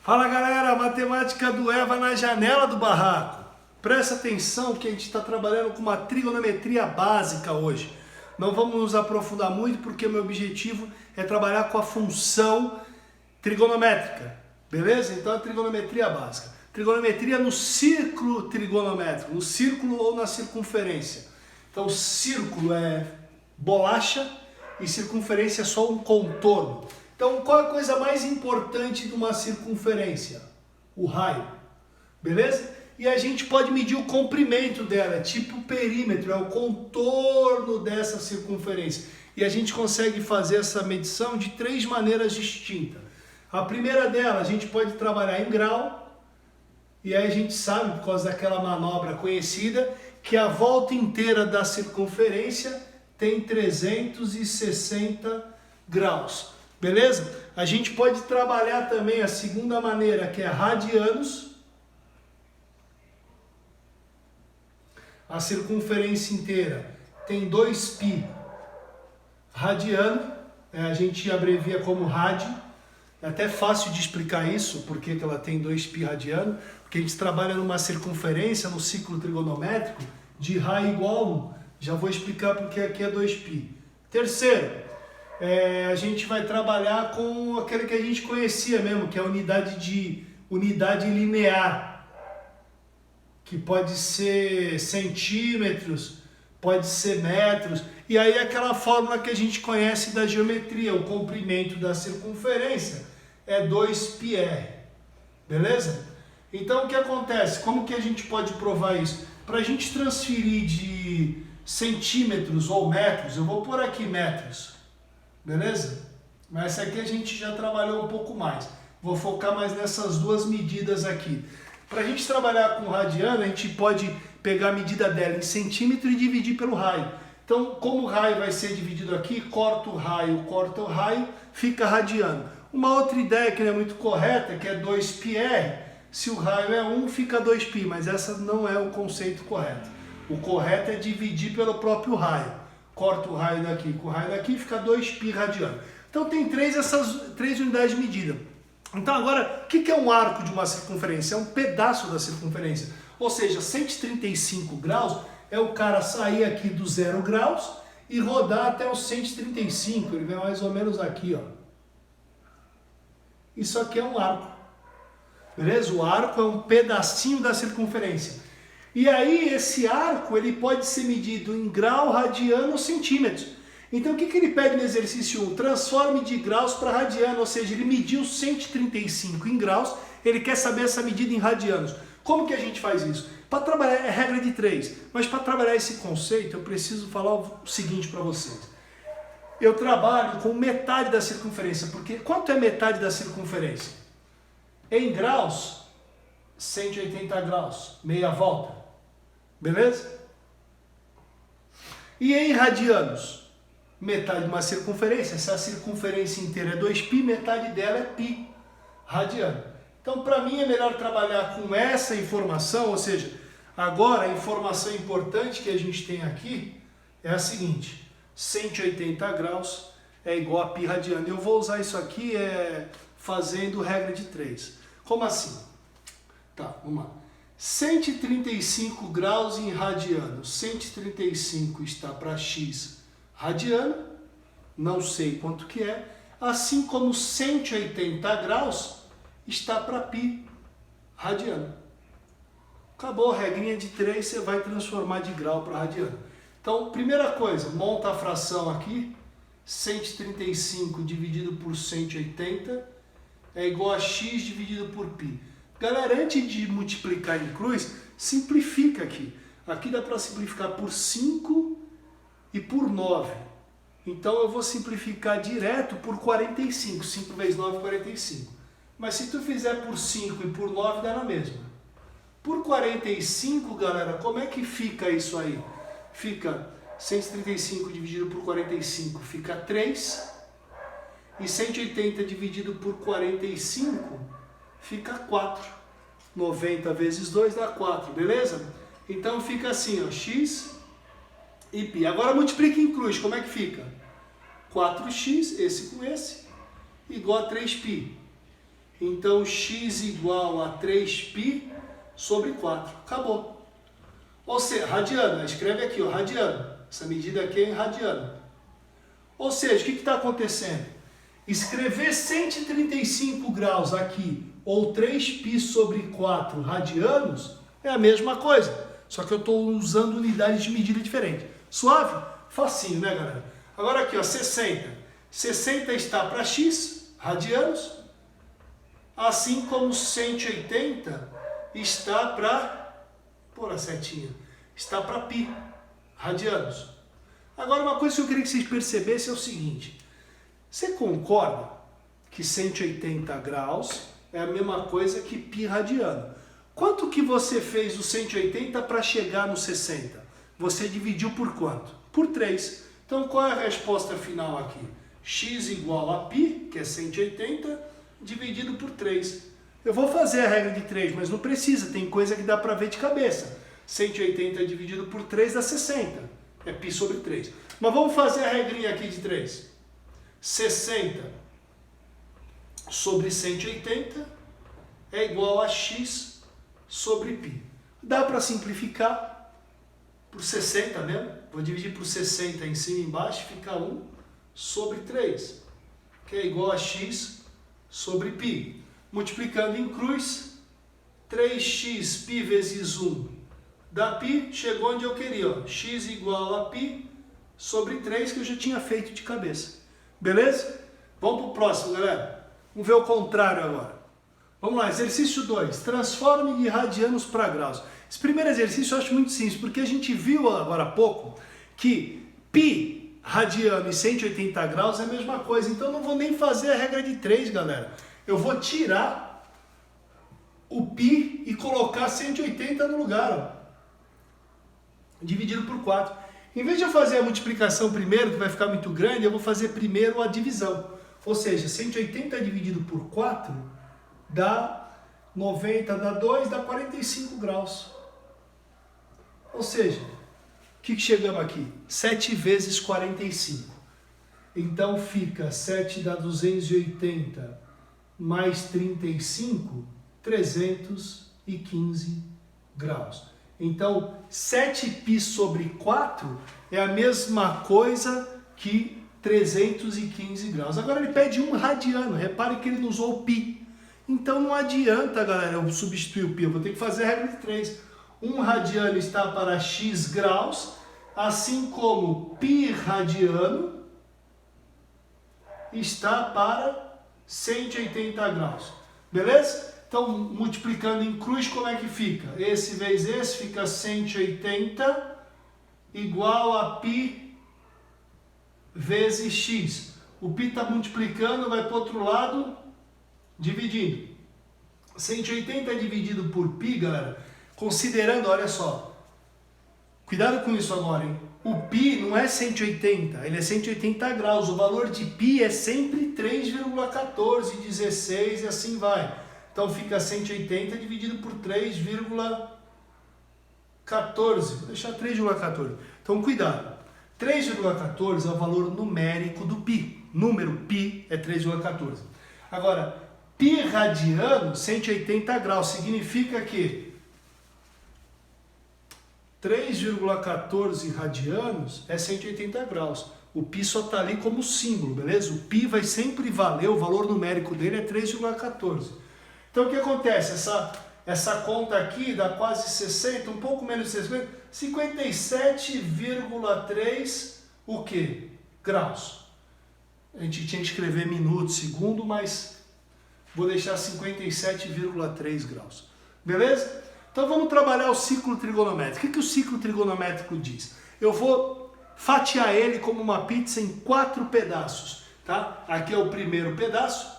Fala galera, matemática do Eva na janela do barraco. Presta atenção que a gente está trabalhando com uma trigonometria básica hoje. Não vamos nos aprofundar muito porque o meu objetivo é trabalhar com a função trigonométrica, beleza? Então a trigonometria básica. Trigonometria no círculo trigonométrico, no círculo ou na circunferência. Então círculo é bolacha e circunferência é só um contorno. Então, qual é a coisa mais importante de uma circunferência? O raio, beleza? E a gente pode medir o comprimento dela, tipo perímetro, é o contorno dessa circunferência. E a gente consegue fazer essa medição de três maneiras distintas. A primeira dela, a gente pode trabalhar em grau, e aí a gente sabe, por causa daquela manobra conhecida, que a volta inteira da circunferência tem 360 graus. Beleza? A gente pode trabalhar também a segunda maneira, que é radianos. A circunferência inteira tem 2π radiano, a gente abrevia como rádio. É até fácil de explicar isso, porque ela tem 2π radiano, porque a gente trabalha numa circunferência, no ciclo trigonométrico, de Ra igual a 1. Já vou explicar porque aqui é 2π. Terceiro, a gente vai trabalhar com aquele que a gente conhecia mesmo, que é a unidade linear, que pode ser centímetros, pode ser metros, e aí aquela fórmula que a gente conhece da geometria, o comprimento da circunferência é 2πr, beleza? Então o que acontece? Como que a gente pode provar isso? Para a gente transferir de centímetros ou metros, eu vou pôr aqui metros, beleza? Mas essa aqui a gente já trabalhou um pouco mais. Vou focar mais nessas duas medidas aqui. Para a gente trabalhar com radiano, a gente pode pegar a medida dela em centímetro e dividir pelo raio. Então, como o raio vai ser dividido aqui, corta o raio, fica radiano. Uma outra ideia que não é muito correta, que é 2πr, se o raio é 1, fica 2π, mas essa não é o conceito correto. O correto é dividir pelo próprio raio. Corta o raio daqui com o raio daqui, fica 2π radiano. Então tem essas três unidades de medida. Então agora, o que é um arco de uma circunferência? É um pedaço da circunferência. Ou seja, 135 graus é o cara sair aqui do 0 graus e rodar até os 135. Ele vem mais ou menos aqui, ó. Isso aqui é um arco. Beleza? O arco é um pedacinho da circunferência. E aí esse arco ele pode ser medido em grau, radiano ou centímetros. Então o que ele pede no exercício 1? Transforme de graus para radiano, ou seja, ele mediu 135 em graus, ele quer saber essa medida em radianos. Como que a gente faz isso? Para trabalhar, é regra de 3, mas para trabalhar esse conceito eu preciso falar o seguinte para vocês. Eu trabalho com metade da circunferência, porque quanto é metade da circunferência? Em graus, 180 graus, meia volta. Beleza? E em radianos? Metade de uma circunferência. Se a circunferência inteira é 2π, metade dela é π radiano. Então, para mim, é melhor trabalhar com essa informação, ou seja, agora a informação importante que a gente tem aqui é a seguinte: 180 graus é igual a π radiano. Eu vou usar isso aqui fazendo regra de 3. Como assim? Tá, vamos lá. 135 graus em radiano. 135 está para x radiano, não sei quanto que é, assim como 180 graus está para π radiano. Acabou a regrinha de 3, você vai transformar de grau para radiano. Então, primeira coisa, monta a fração aqui, 135 dividido por 180 é igual a x dividido por π. Galera, antes de multiplicar em cruz, simplifica aqui. Aqui dá para simplificar por 5 e por 9. Então eu vou simplificar direto por 45. 5 vezes 9 é 45. Mas se tu fizer por 5 e por 9 dá na mesma. Por 45, galera, como é que fica isso aí? Fica 135 dividido por 45 fica 3. E 180 dividido por 45 fica 4. 90 vezes 2 dá 4, beleza? Então fica assim, ó, x e π. Agora multiplica em cruz, como é que fica? 4x, esse com esse, igual a 3π. Então x igual a 3π sobre 4. Acabou. Ou seja, radiano, escreve aqui, ó, radiano. Essa medida aqui é em radiano. Ou seja, o que está acontecendo? Escrever 135 graus aqui, ou 3π sobre 4 radianos, é a mesma coisa. Só que eu estou usando unidades de medida diferentes. Suave? Facinho, né, galera? Agora aqui, ó, 60. 60 está para x, radianos, assim como 180 está para, pôr a setinha, está para π, radianos. Agora, uma coisa que eu queria que vocês percebessem é o seguinte. Você concorda que 180 graus é a mesma coisa que π radiano? Quanto que você fez o 180 para chegar no 60? Você dividiu por quanto? Por 3. Então, qual é a resposta final aqui? X igual a π, que é 180, dividido por 3. Eu vou fazer a regra de 3, mas não precisa, tem coisa que dá para ver de cabeça. 180 dividido por 3 dá 60. É π sobre 3. Mas vamos fazer a regrinha aqui de 3. 60 sobre 180 é igual a x sobre π. Dá para simplificar por 60 mesmo. Vou dividir por 60 em cima e embaixo, fica 1 sobre 3, que é igual a x sobre π. Multiplicando em cruz, 3x π vezes 1 dá π, chegou onde eu queria, ó, x igual a π sobre 3, que eu já tinha feito de cabeça. Beleza? Vamos para o próximo, galera. Vamos ver o contrário agora. Vamos lá, exercício 2. Transforme de radianos para graus. Esse primeiro exercício eu acho muito simples, porque a gente viu agora há pouco que π radiano e 180 graus é a mesma coisa. Então eu não vou nem fazer a regra de 3, galera. Eu vou tirar o π e colocar 180 no lugar, ó. Dividido por 4. Em vez de eu fazer a multiplicação primeiro, que vai ficar muito grande, eu vou fazer primeiro a divisão. Ou seja, 180 dividido por 4 dá 90, dá 2, dá 45 graus. Ou seja, o que chegamos aqui? 7 vezes 45. Então fica 7 dá 280 mais 35, 315 graus. Então, 7π sobre 4 é a mesma coisa que 315 graus. Agora ele pede 1 radiano. Repare que ele não usou o π. Então não adianta, galera, eu substituir o π. Eu vou ter que fazer a regra de 3. 1 radiano está para x graus, assim como π radiano está para 180 graus. Beleza? Então, multiplicando em cruz, como é que fica? Esse vezes esse fica 180 igual a π vezes x. O π está multiplicando, vai para o outro lado, dividindo. 180 dividido por π, galera, considerando, olha só, cuidado com isso agora, hein? O π não é 180, ele é 180 graus. O valor de π é sempre 3,14, 16 e assim vai. Então fica 180 dividido por 3,14. Vou deixar 3,14. Então cuidado. 3,14 é o valor numérico do π. Número π é 3,14. Agora, π radiano, 180 graus, significa que 3,14 radianos é 180 graus. O π só está ali como símbolo, beleza? O π vai sempre valer, o valor numérico dele é 3,14. Então o que acontece? Essa conta aqui dá quase 60, um pouco menos de 60, 57,3 o quê? Graus. A gente tinha que escrever minuto, segundo, mas vou deixar 57,3 graus. Beleza? Então vamos trabalhar o ciclo trigonométrico. O que o ciclo trigonométrico diz? Eu vou fatiar ele como uma pizza em 4 pedaços. Tá? Aqui é o primeiro pedaço.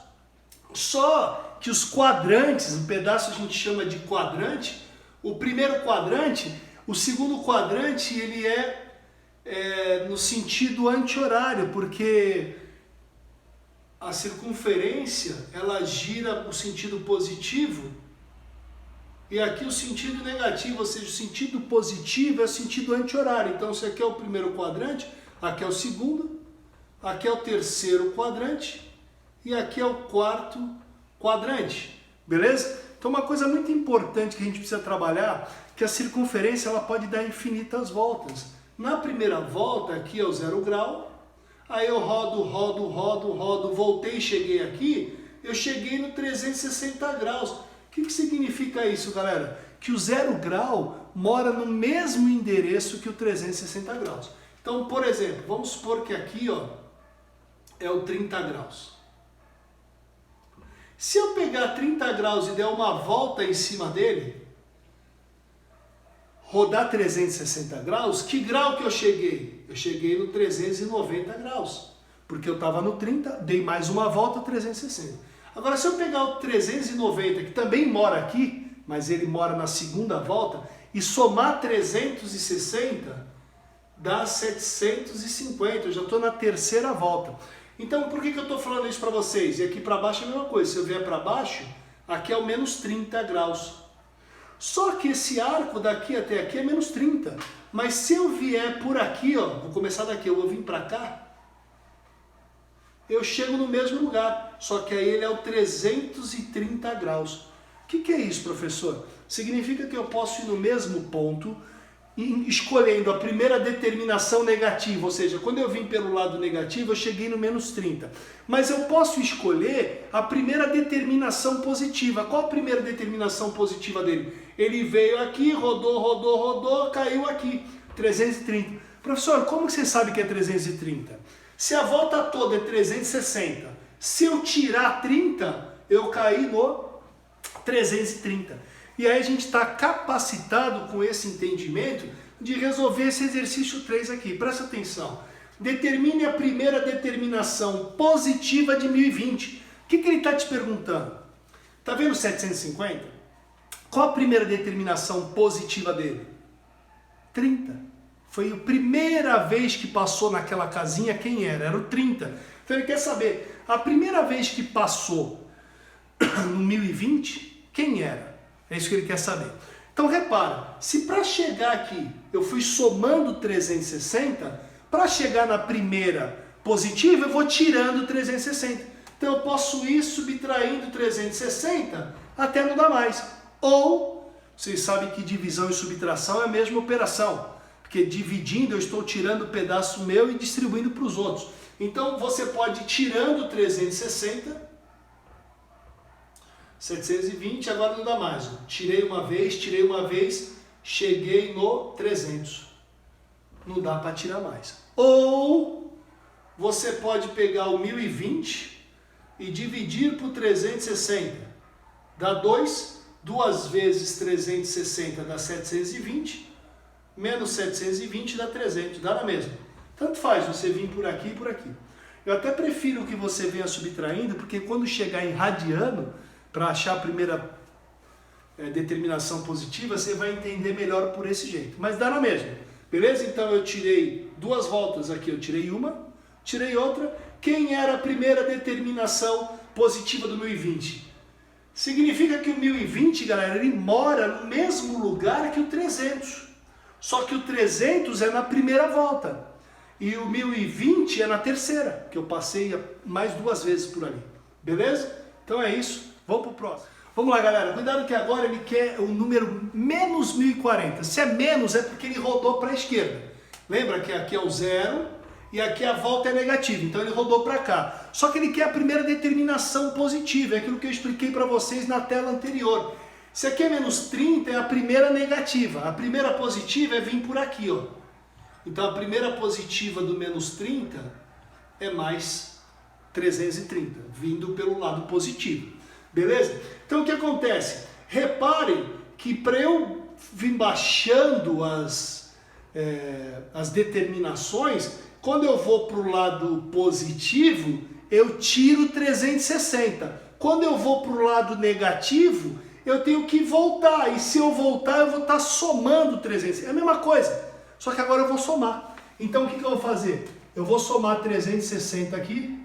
Só que os quadrantes, o pedaço a gente chama de quadrante. O primeiro quadrante, o segundo quadrante, ele é no sentido anti-horário, porque a circunferência, ela gira no sentido positivo, e aqui o sentido negativo, ou seja, o sentido positivo é o sentido anti-horário. Então, esse aqui é o primeiro quadrante, aqui é o segundo, aqui é o terceiro quadrante, e aqui é o quarto quadrante, beleza? Então uma coisa muito importante que a gente precisa trabalhar, que a circunferência ela pode dar infinitas voltas. Na primeira volta, aqui é o 0 grau, aí eu rodo, voltei e cheguei aqui, eu cheguei no 360 graus. O que significa isso, galera? Que o 0 grau mora no mesmo endereço que o 360 graus. Então, por exemplo, vamos supor que aqui ó, é o 30 graus. Se eu pegar 30 graus e der uma volta em cima dele, rodar 360 graus, que grau que eu cheguei? Eu cheguei no 390 graus, porque eu estava no 30, dei mais uma volta, 360. Agora, se eu pegar o 390, que também mora aqui, mas ele mora na segunda volta, e somar 360, dá 750, eu já estou na terceira volta. Então, por que eu estou falando isso para vocês? E aqui para baixo é a mesma coisa, se eu vier para baixo, aqui é o menos 30 graus. Só que esse arco daqui até aqui é menos 30. Mas se eu vier por aqui, ó, vou começar daqui, eu vou vir para cá, eu chego no mesmo lugar. Só que aí ele é o 330 graus. O que é isso, professor? Significa que eu posso ir no mesmo ponto, escolhendo a primeira determinação negativa, ou seja, quando eu vim pelo lado negativo, eu cheguei no menos 30. Mas eu posso escolher a primeira determinação positiva. Qual a primeira determinação positiva dele? Ele veio aqui, rodou, caiu aqui, 330. Professor, como que você sabe que é 330? Se a volta toda é 360, se eu tirar 30, eu caí no 330. E aí a gente está capacitado com esse entendimento de resolver esse exercício 3 aqui. Presta atenção. Determine a primeira determinação positiva de 1020. O que ele está te perguntando? Está vendo 750? Qual a primeira determinação positiva dele? 30. Foi a primeira vez que passou naquela casinha, quem era? Era o 30. Então ele quer saber, a primeira vez que passou no 1020, quem era? É isso que ele quer saber. Então repara, se para chegar aqui eu fui somando 360, para chegar na primeira positiva eu vou tirando 360. Então eu posso ir subtraindo 360 até não dar mais. Ou, vocês sabem que divisão e subtração é a mesma operação. Porque dividindo eu estou tirando um pedaço meu e distribuindo para os outros. Então você pode ir tirando 360... 720, agora não dá mais. Tirei uma vez, cheguei no 300. Não dá para tirar mais. Ou você pode pegar o 1020 e dividir por 360. Dá 2, 2 vezes 360 dá 720, menos 720 dá 300, dá na mesma. Tanto faz você vir por aqui e por aqui. Eu até prefiro que você venha subtraindo, porque quando chegar em radiano, para achar a primeira determinação positiva, você vai entender melhor por esse jeito. Mas dá na mesma, beleza? Então eu tirei 2 voltas aqui, eu tirei uma, tirei outra. Quem era a primeira determinação positiva do 1020? Significa que o 1020, galera, ele mora no mesmo lugar que o 300. Só que o 300 é na primeira volta. E o 1020 é na terceira, que eu passei mais 2 vezes por ali. Beleza? Então é isso. Vamos para o próximo. Vamos lá, galera. Cuidado que agora ele quer o número menos 1040. Se é menos, é porque ele rodou para a esquerda. Lembra que aqui é o 0 e aqui a volta é negativa. Então ele rodou para cá. Só que ele quer a primeira determinação positiva. É aquilo que eu expliquei para vocês na tela anterior. Se aqui é menos 30, é a primeira negativa. A primeira positiva é vir por aqui, ó. Então a primeira positiva do menos 30 é mais 330, vindo pelo lado positivo. Beleza? Então o que acontece? Reparem que para eu vir baixando as determinações, quando eu vou para o lado positivo, eu tiro 360. Quando eu vou para o lado negativo, eu tenho que voltar. E se eu voltar, eu vou estar somando 360. É a mesma coisa, só que agora eu vou somar. Então o que eu vou fazer? Eu vou somar 360 aqui.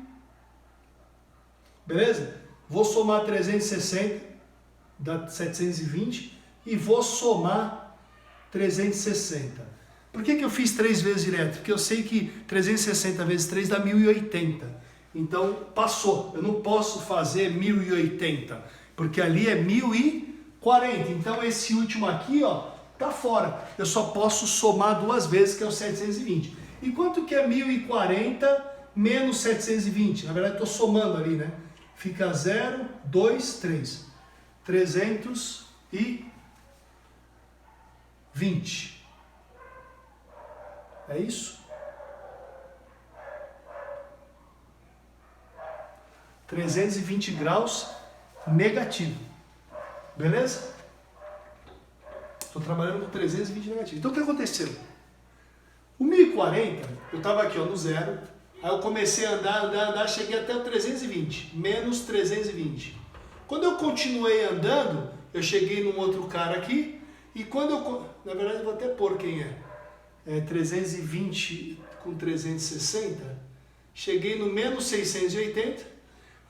Beleza? Vou somar 360, dá 720, e vou somar 360. Por que eu fiz 3 vezes direto? Porque eu sei que 360 vezes 3 dá 1080. Então passou, eu não posso fazer 1080, porque ali é 1040. Então esse último aqui, ó, tá fora. Eu só posso somar duas vezes, que é o 720. E quanto que é 1040 menos 720? Na verdade estou somando ali, né? Fica 0, 2, 3. 320. É isso? 320 graus negativo. Beleza? Estou trabalhando com 320 negativo. Então o que aconteceu? O 1040, eu estava aqui ó, no zero, aí eu comecei a andar, cheguei até o 320, menos 320. Quando eu continuei andando, eu cheguei num outro cara aqui, e quando eu... Na verdade eu vou até pôr quem é. É 320 com 360, cheguei no menos 680,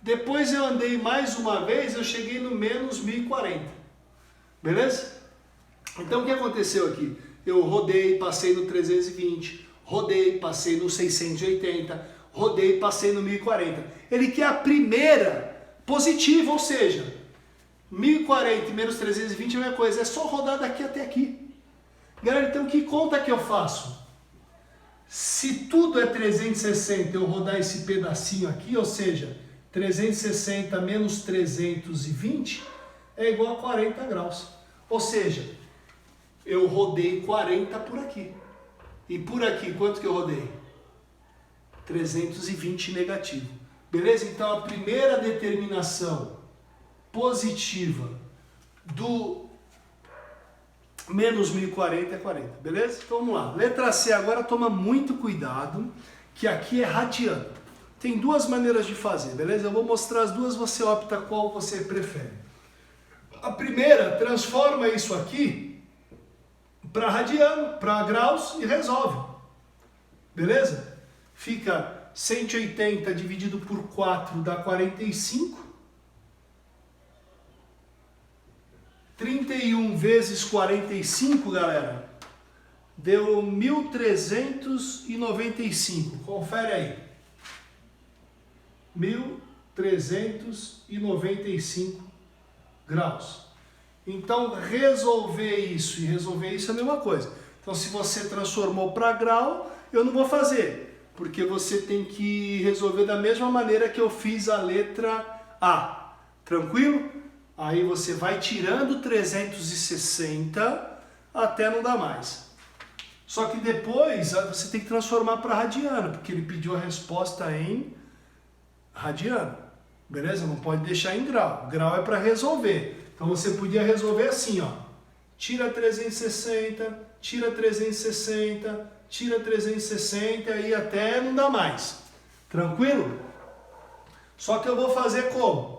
depois eu andei mais uma vez, eu cheguei no menos 1040. Beleza? Então o que aconteceu aqui? Eu rodei, passei no 320, rodei, passei no 680, rodei, passei no 1040. Ele quer a primeira positiva, ou seja, 1040 menos 320 é a mesma coisa, é só rodar daqui até aqui. Galera, então que conta que eu faço? Se tudo é 360, eu rodar esse pedacinho aqui, ou seja, 360 menos 320 é igual a 40 graus. Ou seja, eu rodei 40 por aqui. E por aqui, quanto que eu rodei? 320 negativo. Beleza? Então a primeira determinação positiva do menos 1040 é 40. Beleza? Então vamos lá. Letra C agora, toma muito cuidado, que aqui é radiano. Tem duas maneiras de fazer, beleza? Eu vou mostrar as duas, você opta qual você prefere. A primeira, transforma isso aqui para radiano, para graus e resolve. Beleza? Fica 180 dividido por 4 dá 45. 31 vezes 45, galera, deu 1395. Confere aí. 1395 graus. Então, resolver isso e resolver isso é a mesma coisa. Então, se você transformou para grau, eu não vou fazer, porque você tem que resolver da mesma maneira que eu fiz a letra A. Tranquilo? Aí você vai tirando 360 até não dar mais. Só que depois você tem que transformar para radiano, porque ele pediu a resposta em radiano. Beleza? Não pode deixar em grau. Grau é para resolver. Então você podia resolver assim, ó. Tira 360, tira 360, tira 360 e até não dá mais. Tranquilo? Só que eu vou fazer como?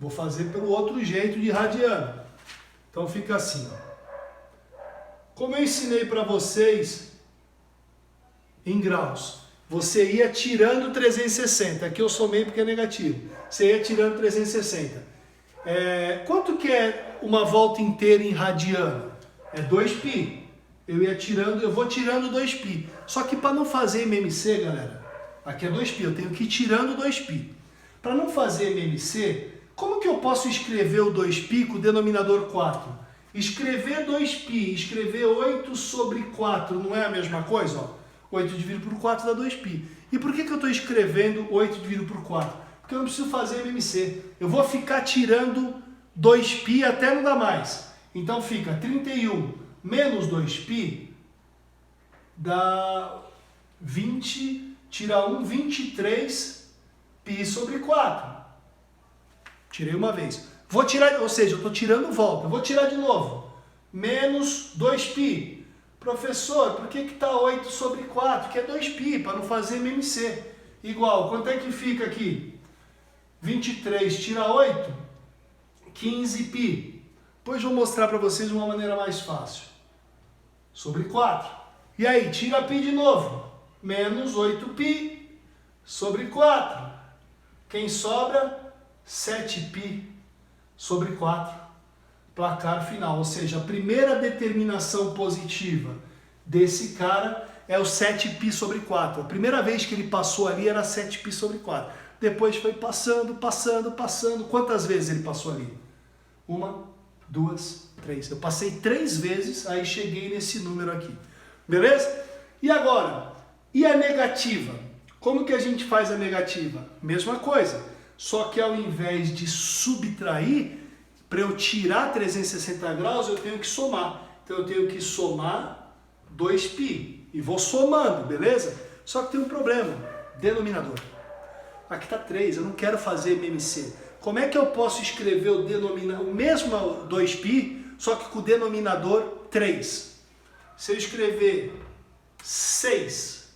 Vou fazer pelo outro jeito de radiano. Então fica assim, ó. Como eu ensinei para vocês em graus, você ia tirando 360. Aqui eu somei porque é negativo. Você ia tirando 360. Quanto que é uma volta inteira em radiano? É 2π. Eu vou tirando 2π. Só que para não fazer MMC, galera, aqui é 2π, eu tenho que ir tirando 2π. Para não fazer MMC, como que eu posso escrever o 2π com o denominador 4? Escrever 2π, escrever 8 sobre 4, não é a mesma coisa? Ó? 8 dividido por 4 dá 2π. E por que eu estou escrevendo 8 dividido por 4? Porque eu não preciso fazer MMC. Eu vou ficar tirando 2π até não dar mais. Então fica 31 menos 2π dá 20, tira 1, 23π sobre 4. Tirei uma vez. Vou tirar, ou seja, eu estou tirando volta. Vou tirar de novo. Menos 2π. Professor, por que está 8 sobre 4? Que é 2π, para não fazer MMC. Igual, quanto é que fica aqui? 23 tira 8, 15π. Depois vou mostrar para vocês uma maneira mais fácil. Sobre 4. E aí, tira π de novo. Menos 8π sobre 4. Quem sobra? 7π sobre 4, placar final. Ou seja, a primeira determinação positiva desse cara é o 7π sobre 4. A primeira vez que ele passou ali era 7π sobre 4. Depois foi passando, passando, passando. Quantas vezes ele passou ali? 1, 2, 3. Eu passei 3 vezes, aí cheguei nesse número aqui. Beleza? E agora? E a negativa? Como que a gente faz a negativa? Mesma coisa. Só que ao invés de subtrair, para eu tirar 360 graus, eu tenho que somar. Então eu tenho que somar 2π. E vou somando, beleza? Só que tem um problema. Denominador. Aqui está 3, eu não quero fazer MMC. Como é que eu posso escrever o mesmo 2π, só que com o denominador 3? Se eu escrever 6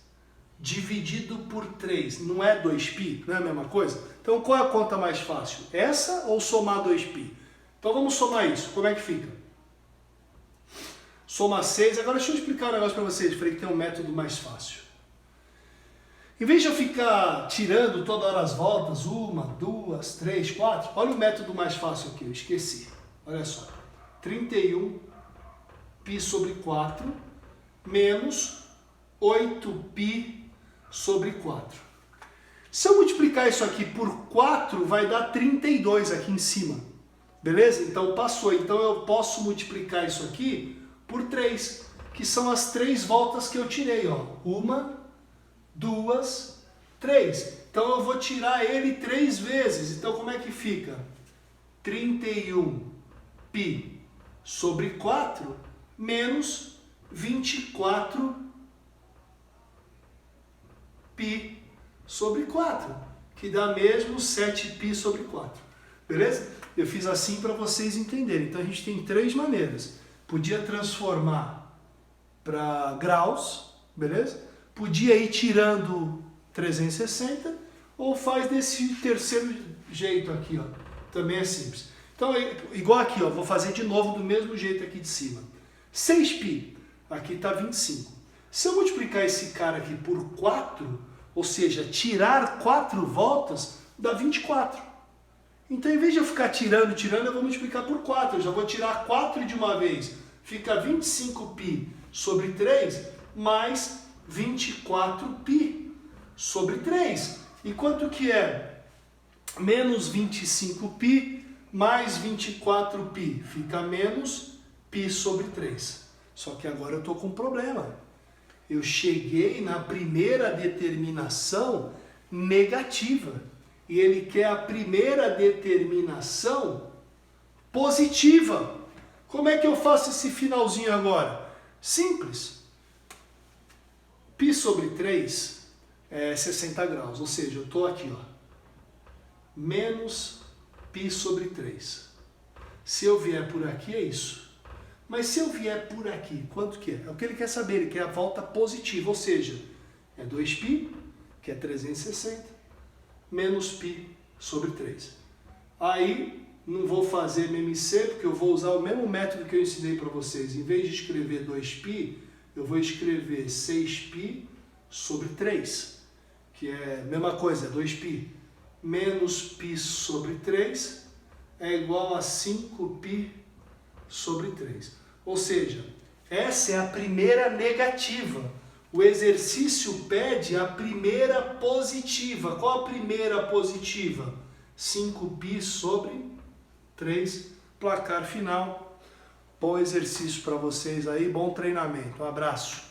dividido por 3, não é 2π? Não é a mesma coisa? Então qual é a conta mais fácil? Essa ou somar 2π? Então vamos somar isso. Como é que fica? Soma 6. Agora deixa eu explicar um negócio para vocês. Falei que tem um método mais fácil. Em vez de eu ficar tirando toda hora as voltas, 1, 2, 3, 4, olha o método mais fácil aqui, eu esqueci. Olha só. 31π sobre 4 menos 8π sobre 4. Se eu multiplicar isso aqui por 4, vai dar 32 aqui em cima. Beleza? Então passou. Então eu posso multiplicar isso aqui por 3, que são as 3 voltas que eu tirei. 1, 2, 3. Então eu vou tirar ele 3 vezes. Então como é que fica? 31π sobre 4 menos 24π sobre 4, que dá mesmo 7π sobre 4. Beleza? Eu fiz assim para vocês entenderem. Então a gente tem 3 maneiras. Podia transformar para graus, beleza? Podia ir tirando 360, ou faz desse terceiro jeito aqui, ó. Também é simples. Então, igual aqui, ó, vou fazer de novo do mesmo jeito aqui de cima. 6π, aqui está 25. Se eu multiplicar esse cara aqui por 4, ou seja, tirar 4 voltas, dá 24. Então, em vez de eu ficar tirando, eu vou multiplicar por 4. Eu já vou tirar 4 de uma vez. Fica 25π sobre 3, mais 24π sobre 3. E quanto que é? Menos 25π mais 24π. Fica menos π sobre 3. Só que agora eu estou com um problema. Eu cheguei na primeira determinação negativa. E ele quer a primeira determinação positiva. Como é que eu faço esse finalzinho agora? Simples. Π sobre 3 é 60 graus. Ou seja, eu estou aqui, ó, menos π sobre 3. Se eu vier por aqui, é isso. Mas se eu vier por aqui, quanto que é? É o que ele quer saber. Ele quer a volta positiva. Ou seja, é 2π, que é 360. Menos π sobre 3. Aí, não vou fazer MMC, porque eu vou usar o mesmo método que eu ensinei para vocês. Em vez de escrever 2π, eu vou escrever 6π sobre 3, que é a mesma coisa, 2π. Menos π sobre 3 é igual a 5π sobre 3. Ou seja, essa é a primeira negativa. O exercício pede a primeira positiva. Qual a primeira positiva? 5π sobre 3. Placar final. Bom exercício para vocês aí, bom treinamento. Um abraço.